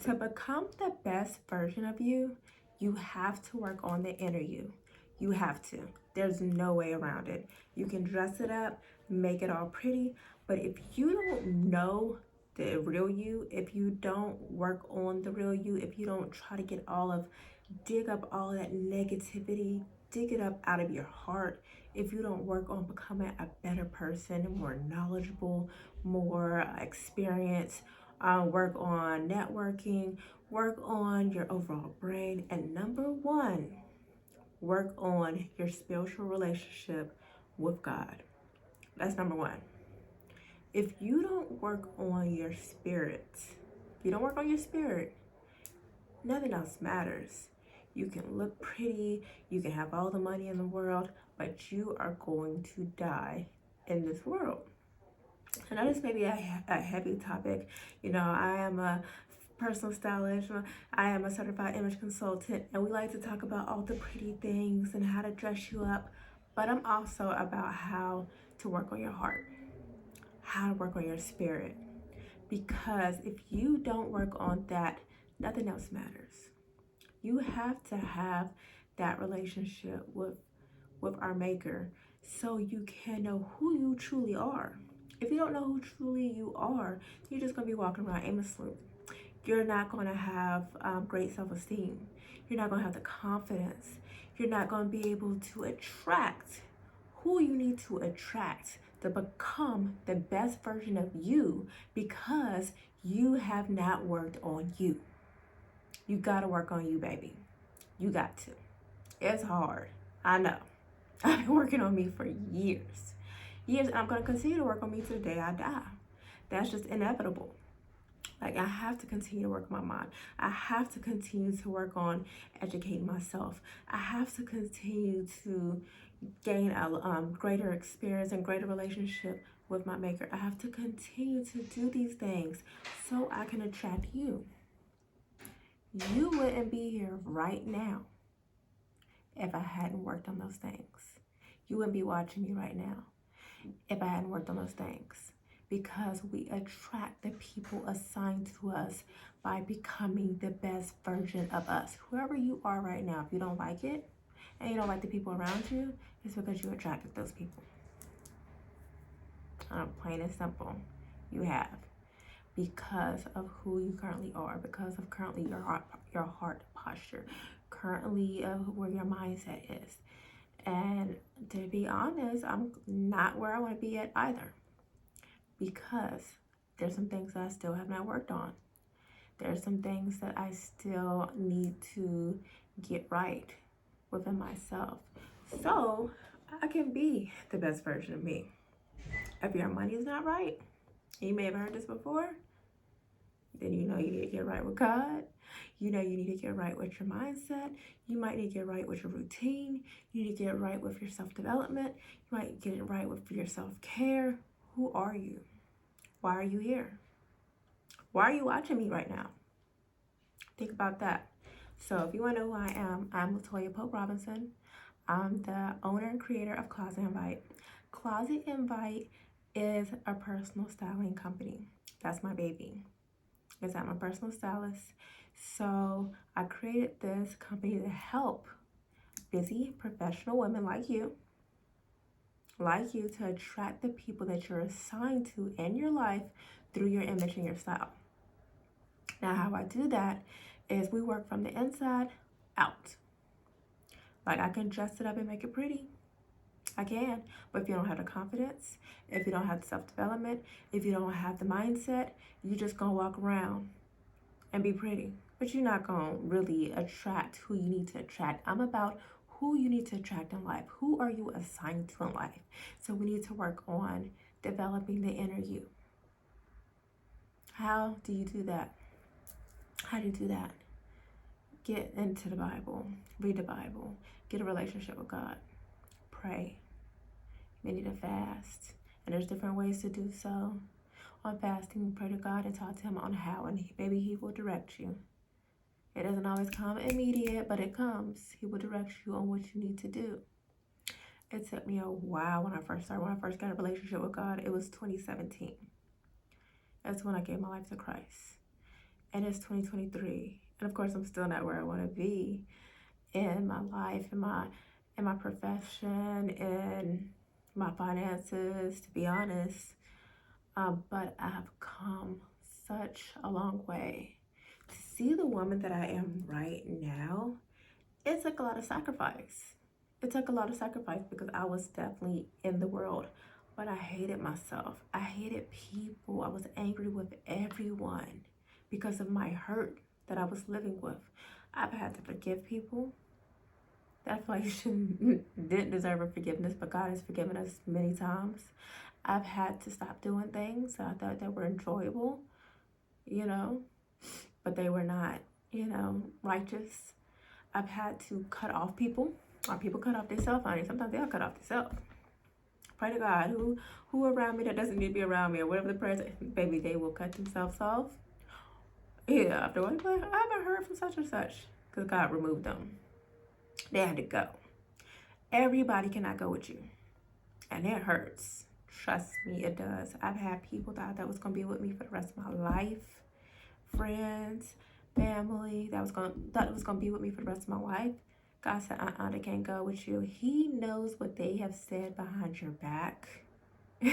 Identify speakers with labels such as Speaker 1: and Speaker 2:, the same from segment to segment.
Speaker 1: To become the best version of you, you have to work on the inner you. You have to. There's no way around it. You can dress it up, make it all pretty, but if you don't know the real you, if you don't work on the real you, if you don't try to dig up all that negativity, dig it up out of your heart, if you don't work on becoming a better person, more knowledgeable, more experienced, work on networking, work on your overall brain, and number one, work on your spiritual relationship with God. That's number one. If you don't work on your spirit, if you don't work on your spirit, nothing else matters. You can look pretty, you can have all the money in the world, but you are going to die in this world. I know this may be a heavy topic. You know, I am a personal stylist, I am a certified image consultant, and we like to talk about all the pretty things and how to dress you up. But I'm also about how to work on your heart, how to work on your spirit. Because if you don't work on that, nothing else matters. You have to have that relationship with our maker so you can know who you truly are. If you don't know who truly you are, you're just going to be walking around aimlessly. You're not going to have great self-esteem. You're not going to have the confidence. You're not going to be able to attract who you need to attract to become the best version of you because you have not worked on you. You got to work on you, baby. You got to. It's hard. I know. I've been working on me for years. Years, and I'm going to continue to work on me to the day I die. That's just inevitable. Like, I have to continue to work on my mind. I have to continue to work on educating myself. I have to continue to gain a greater experience and greater relationship with my maker. I have to continue to do these things so I can attract you. You wouldn't be here right now if I hadn't worked on those things. You wouldn't be watching me right now if I hadn't worked on those things. Because we attract the people assigned to us by becoming the best version of us. Whoever you are right now, if you don't like it and you don't like the people around you, it's because you attracted those people. Plain and simple. You have. Because of who you currently are, because of currently your heart posture, currently where your mindset is. And to be honest, I'm not where I want to be at either. Because there's some things that I still have not worked on. There's some things that I still need to get right within myself. So I can be the best version of me. If your money is not right, you may have heard this before, then you know you need to get right with God. You know you need to get right with your mindset. You might need to get right with your routine. You need to get right with your self-development. You might get it right with your self-care. Who are you? Why are you here? Why are you watching me right now? Think about that. So if you want to know who I am, I'm Latoya Pope Robinson. I'm the owner and creator of Closet Invite. Closet Invite is a personal styling company. That's my baby. Because I'm a personal stylist. So I created this company to help busy professional women like you to attract the people that you're assigned to in your life through your image and your style. Now, how I do that is we work from the inside out. Like, I can dress it up and make it pretty. I can. But if you don't have the confidence, if you don't have the self-development, if you don't have the mindset, you're just going to walk around and be pretty. But you're not going to really attract who you need to attract. I'm about who you need to attract in life. Who are you assigned to in life? So we need to work on developing the inner you. How do you do that? How do you do that? Get into the Bible. Read the Bible. Get a relationship with God. Pray. You need to fast. And there's different ways to do so. On fasting, pray to God and talk to Him on how, and maybe He will direct you. It doesn't always come immediate, but it comes. He will direct you on what you need to do. It took me a while when I first started. When I first got a relationship with God, it was 2017. That's when I gave my life to Christ. and it's 2023. And of course, I'm still not where I want to be in my life, in my profession, in my finances, to be honest. But I've come such a long way. To see the woman that I am right now, it took a lot of sacrifice. It took a lot of sacrifice because I was definitely in the world, but I hated myself. I hated people. I was angry with everyone because of my hurt that I was living with. I've had to forgive people that I feel like didn't deserve a forgiveness, but God has forgiven us many times. I've had to stop doing things that I thought that were enjoyable, you know, but they were not, righteous. I've had to cut off people. Or people cut off themselves, honey. Sometimes they'll cut off themselves. Pray to God, who around me that doesn't need to be around me, or whatever the prayer is, baby, they will cut themselves off. Yeah, after one, I haven't heard from such and such, because God removed them. They had to go. Everybody cannot go with you, and it hurts. Trust me, it does. I've had people that was gonna be with me for the rest of my life, friends, family that was gonna be with me for the rest of my life. God said, they can't go with you. He knows what they have said behind your back. He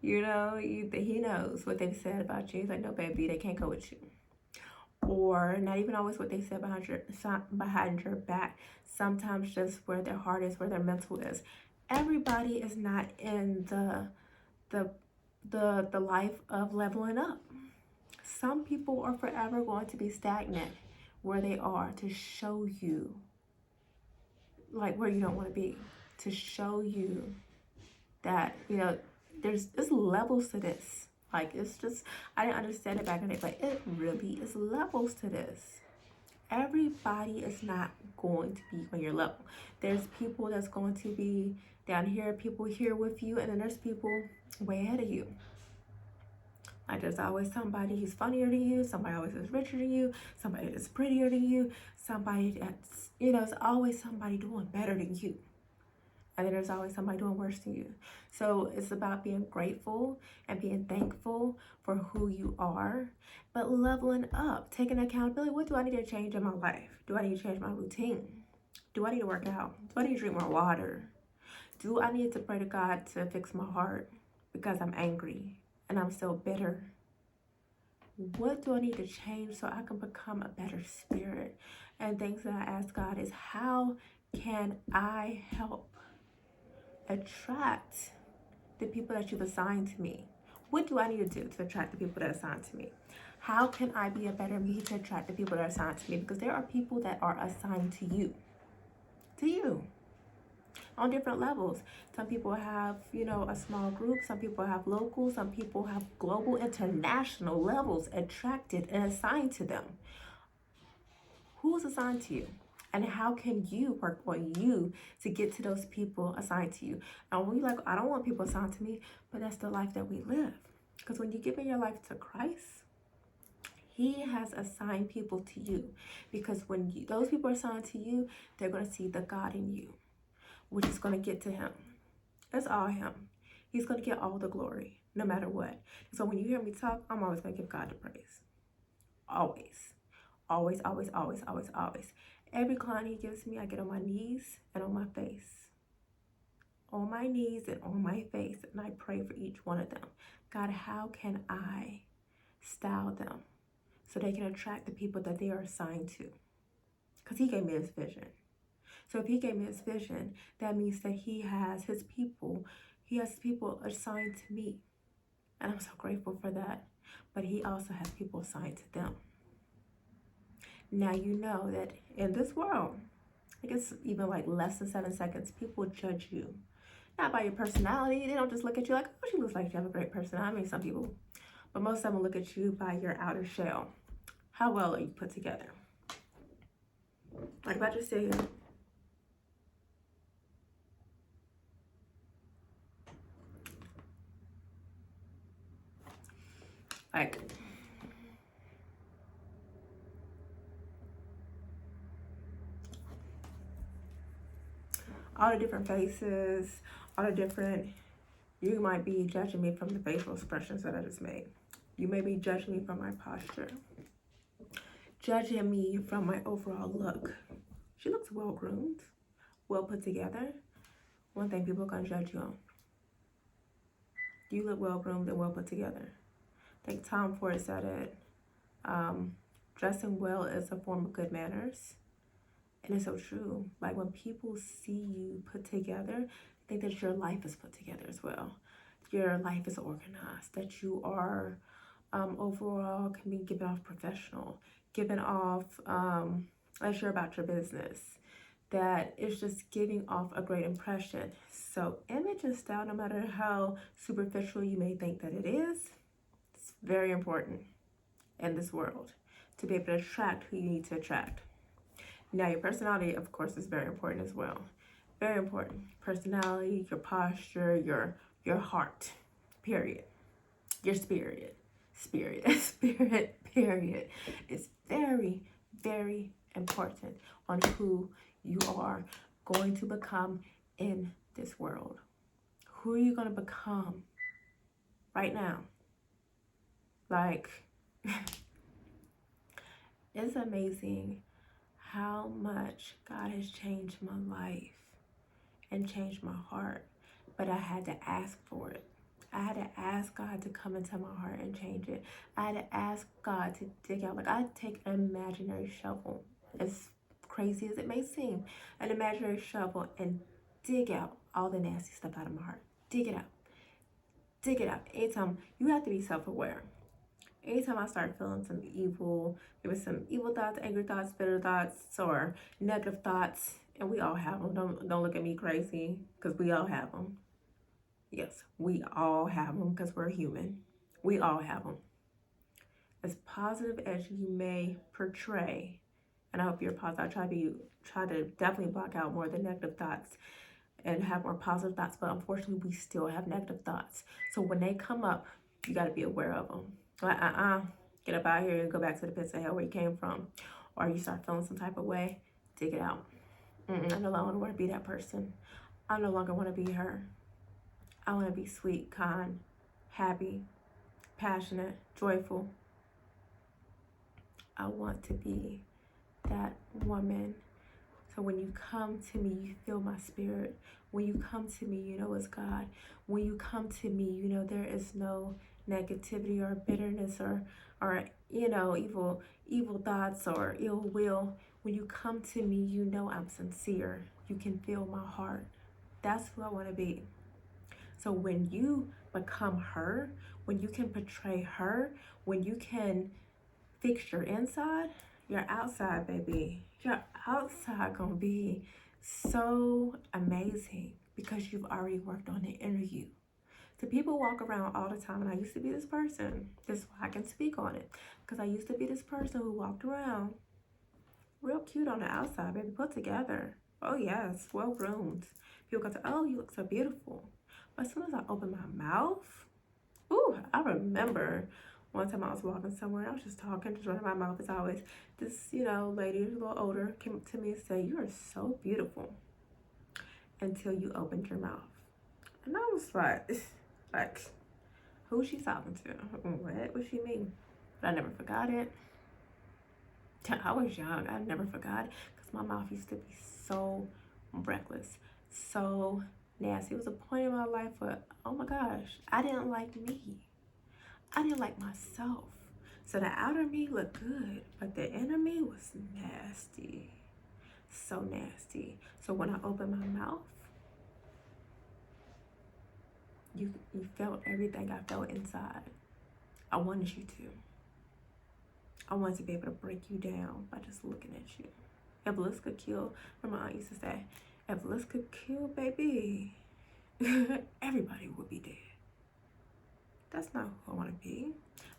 Speaker 1: knows what they've said about you. He's like, no, baby, they can't go with you. Or not even always what they said behind your back. Sometimes just where their heart is, where their mental is. Everybody is not in the life of leveling up. Some people are forever going to be stagnant where they are, to show you like where you don't want to be, to show you that there's levels to this. Like, it's just, I didn't understand it back in the day, but it really is levels to this. Everybody is not going to be on your level. There's people that's going to be down here, people here with you, and then there's people way ahead of you. Like, there's always somebody who's funnier than you, somebody always is richer than you, somebody that's prettier than you, somebody that's, it's always somebody doing better than you. And then there's always somebody doing worse than you. So it's about being grateful and being thankful for who you are, but leveling up, taking accountability. What do I need to change in my life? Do I need to change my routine? Do I need to work out? Do I need to drink more water? Do I need to pray to God to fix my heart because I'm angry and I'm still bitter? What do I need to change so I can become a better spirit? And things that I ask God is, how can I help attract the people that you've assigned to me? What do I need to do to attract the people that are assigned to me? How can I be a better me to attract the people that are assigned to me? Because there are people that are assigned to you on different levels. Some people have, a small group. Some people have local. Some people have global, international levels attracted and assigned to them. Who's assigned to you? And how can you work on you to get to those people assigned to you? And when you're like, I don't want people assigned to me, but that's the life that we live. Because when you give your life to Christ, He has assigned people to you. Because when those people are assigned to you, they're going to see the God in you, which is going to get to Him. It's all Him. He's going to get all the glory, no matter what. So when you hear me talk, I'm always going to give God the praise. Always. Always, always, always, always, always. Every client He gives me, I get on my knees and on my face. On my knees and on my face, and I pray for each one of them. God, how can I style them so they can attract the people that they are assigned to? Because He gave me His vision. So if He gave me His vision, that means that He has His people. He has people assigned to me. And I'm so grateful for that. But He also has people assigned to them. Now you know that in this world, I guess even like less than 7 seconds, people judge you. Not by your personality. They don't just look at you like, oh, she looks like you have a great personality. I mean, some people. But most of them look at you by your outer shell. How well are you put together? Like if I just sit here. Like, all the different faces, all the different, you might be judging me from the facial expressions that I just made. You may be judging me from my posture. judging me from my overall look. She looks well groomed, well put together. One thing people are gonna judge you on. You look well groomed and well put together. I think Tom Ford said it. Dressing well is a form of good manners. And it's so true. Like when people see you put together, I think that your life is put together as well. Your life is organized, that you are overall can be given off professional, given off as you're about your business, that it's just giving off a great impression. So image and style, no matter how superficial you may think that it is, it's very important in this world to be able to attract who you need to attract. Now your personality, of course, is very important as well. Very important. Personality, your posture, your heart, period. Your spirit, period. It's very, very important on who you are going to become in this world. Who are you going to become right now? Like, it's amazing how much God has changed my life and changed my heart. But I had to ask for it. I had to ask God to come into my heart and change it. I had to ask God to dig out. Like, I'd take an imaginary shovel, as crazy as it may seem, an imaginary shovel, and dig out all the nasty stuff out of my heart. Dig it out. Dig it out. Anytime, you have to be self-aware. Anytime I start feeling some evil, there was some evil thoughts, angry thoughts, bitter thoughts, or negative thoughts, and we all have them. Don't look at me crazy, because we all have them. Yes, we all have them, because we're human. We all have them. As positive as you may portray, and I hope you're positive. I try to definitely block out more of the negative thoughts and have more positive thoughts, but unfortunately, we still have negative thoughts. So when they come up, you got to be aware of them. Like, get up out here and go back to the pits of hell where you came from. Or you start feeling some type of way, dig it out. I no longer want to be that person. I no longer want to be her. I want to be sweet, kind, happy, passionate, joyful. I want to be that woman. So when you come to me, you feel my spirit. When you come to me, you know it's God. When you come to me, you know there is no negativity or bitterness or evil thoughts or ill will. When you come to me, you know I'm sincere. You can feel my heart. That's who I want to be. So when you become her, when you can portray her, when you can fix your inside, your outside, baby, your outside gonna be so amazing because you've already worked on the inner you. So people walk around all the time, and I used to be this person. This is why I can speak on it, because I used to be this person who walked around real cute on the outside, baby, put together. Oh yes, well groomed. People go to, oh, you look so beautiful. But as soon as I open my mouth, ooh, I remember one time I was walking somewhere and I was just talking, just running my mouth as always. This, lady who's a little older came up to me and said, "You are so beautiful," until you opened your mouth. And I was like, who's she talking to? What she mean? But I never forgot it. I was young. I never forgot it because my mouth used to be so reckless, so nasty. It was a point in my life where, oh my gosh, I didn't like me. I didn't like myself. So the outer me looked good, but the inner me was nasty. So nasty. So when I opened my mouth, you felt everything I felt inside. I wanted you to. I wanted to be able to break you down by just looking at you. If looks could kill, my aunt used to say, if looks could kill, baby, everybody would be dead. That's not who I want to be.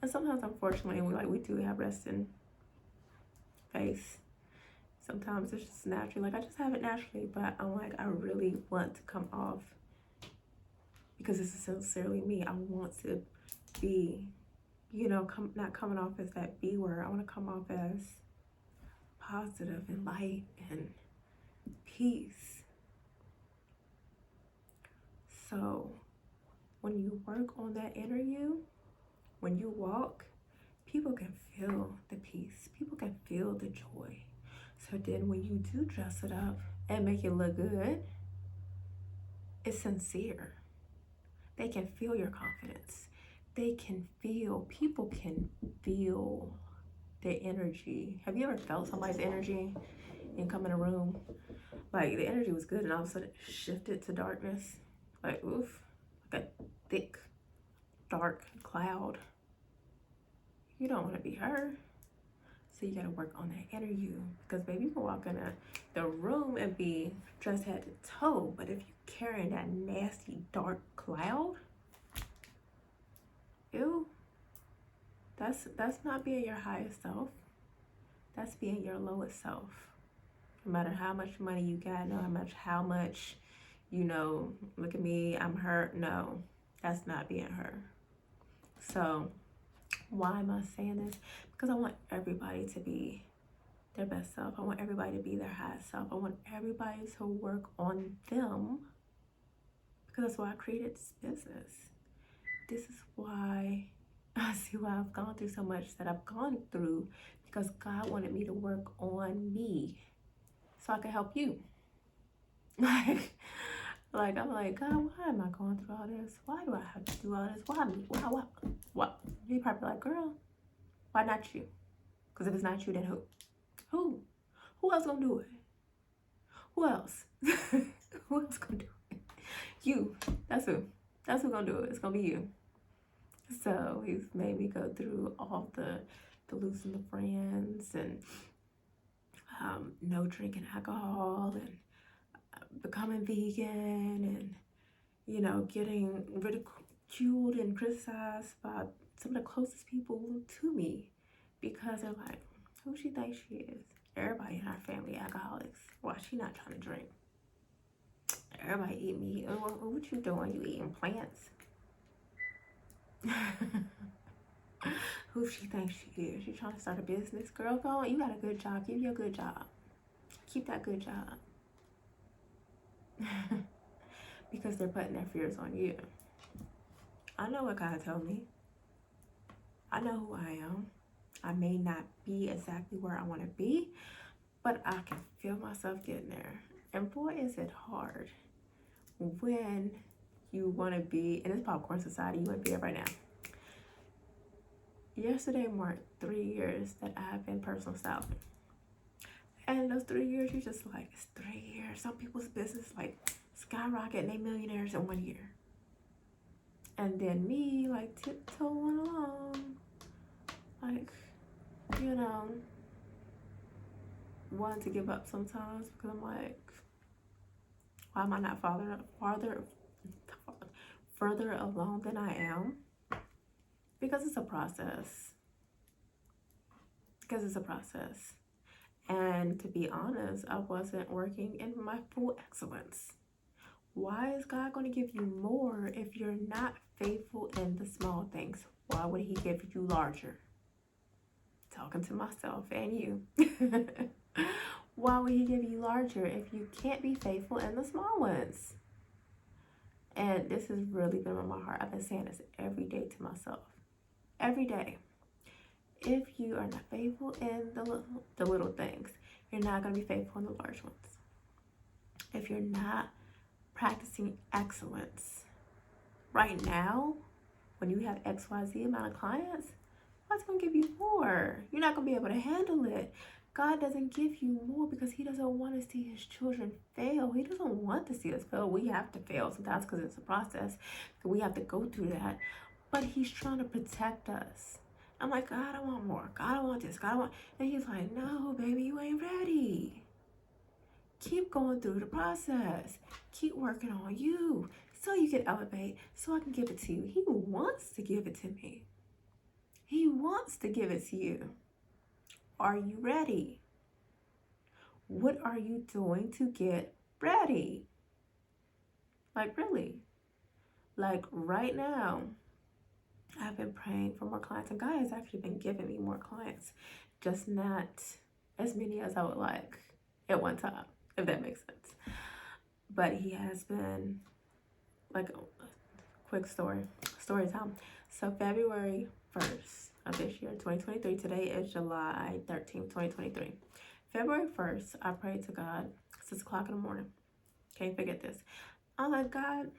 Speaker 1: And sometimes, unfortunately, we do have resting face. Sometimes it's just naturally, I just have it naturally, but I really want to come off, because this is sincerely me. I want to be, not coming off as that B word. I want to come off as positive and light and peace. So when you work on that inner you, when you walk, people can feel the peace. People can feel feel the joy. So then when you do dress it up and make it look good, it's sincere. They can feel your confidence. They can feel, people can feel their energy. Have you ever felt somebody's energy and come in a room? Like the energy was good and all of a sudden it shifted to darkness. Like, oof, like a thick, dark cloud. You don't want to be her. So you gotta work on that inner you. Because baby, you can walk in the room and be dressed head to toe, but if you're carrying that nasty dark cloud, ew, that's not being your highest self. That's being your lowest self. No matter how much money you got, no matter how much, you know, look at me, I'm her. No, that's not being her. So why am I saying this? Because I want everybody to be their best self. I want everybody to be their highest self. I want everybody to work on them, because that's why I created this business. This is why I see why I've gone through so much that I've gone through, because God wanted me to work on me so I could help you. Like I'm like, God, why am I going through all this? Why do I have to do all this? Why me? Why? You probably like, girl, why not you? Because if it's not you, then who? Who else gonna do it? Who else? Who else gonna do it? You. That's who gonna do it. It's gonna be you. So he's made me go through all the losing the friends and no drinking alcohol and becoming vegan and, you know, getting ridiculed and criticized by some of the closest people to me, because they're like, who she thinks she is? Everybody in our family alcoholics. Why she not trying to drink? Everybody eat meat. Oh, what you doing? You eating plants? Who she thinks she is? She trying to start a business? Girl, go on. You got a good job. Give you a good job. Keep that good job. Because they're putting their fears on you. I know what God told me. I know who I am. I may not be exactly where I want to be, but I can feel myself getting there. And boy, is it hard when you want to be in this popcorn society. You want to be there right now. Yesterday marked 3 years that I've been personal styling. And those 3 years, you're just like, it's 3 years. Some people's business like skyrocket and they millionaires in 1 year. And then me, like, tiptoeing along, like, you know, wanting to give up sometimes, because I'm like, why am I not further along than I am? Because it's a process. And to be honest, I wasn't working in my full excellence. Why is God going to give you more if you're not faithful in the small things? Why would he give you larger? Talking to myself and you. Why would he give you larger if you can't be faithful in the small ones? And this has really been on my heart. I've been saying this every day to myself. Every day. If you are not faithful in the little things, you're not going to be faithful in the large ones. If you're not practicing excellence right now, when you have XYZ amount of clients, God's going to give you more. You're not going to be able to handle it. God doesn't give you more because he doesn't want to see his children fail. He doesn't want to see us fail. We have to fail sometimes because it's a process. We have to go through that. But he's trying to protect us. I'm like, God, I want more. God, I want this. God, I want... And he's like, no, baby, you ain't ready. Keep going through the process. Keep working on you so you can elevate, so I can give it to you. He wants to give it to me. He wants to give it to you. Are you ready? What are you doing to get ready? Like, really? Like, right now, I've been praying for more clients, and God has actually been giving me more clients, just not as many as I would like at one time, if that makes sense. But he has been, like, a quick story time. So February 1st, of this year, 2023. Today is July 13th, 2023. February 1st, I prayed to God, 6 o'clock in the morning. Can't forget this. I'm like, God,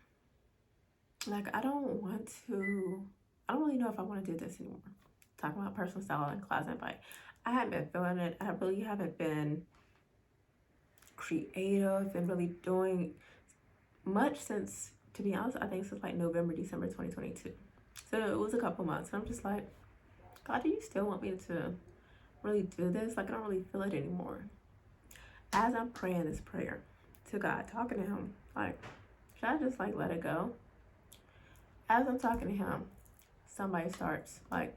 Speaker 1: like, I don't really know if I want to do this anymore. Talking about personal style and class invite. I haven't been feeling it. I really haven't been creative and really doing much since, to be honest, I think since like November, December 2022. So it was a couple months. And I'm just like, God, do you still want me to really do this? Like, I don't really feel it anymore. As I'm praying this prayer to God, talking to him, like, should I just like let it go? As I'm talking to him, somebody's on my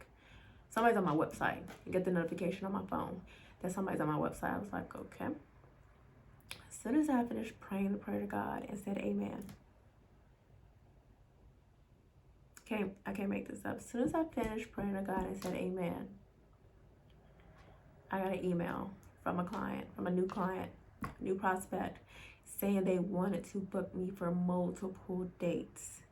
Speaker 1: website. You get the notification on my phone that somebody's on my website. I was like, okay. As soon as I finished praying the prayer to God and said amen. I can't make this up. As soon as I finished praying to God and said amen, I got an email from a new client, new prospect, saying they wanted to book me for multiple dates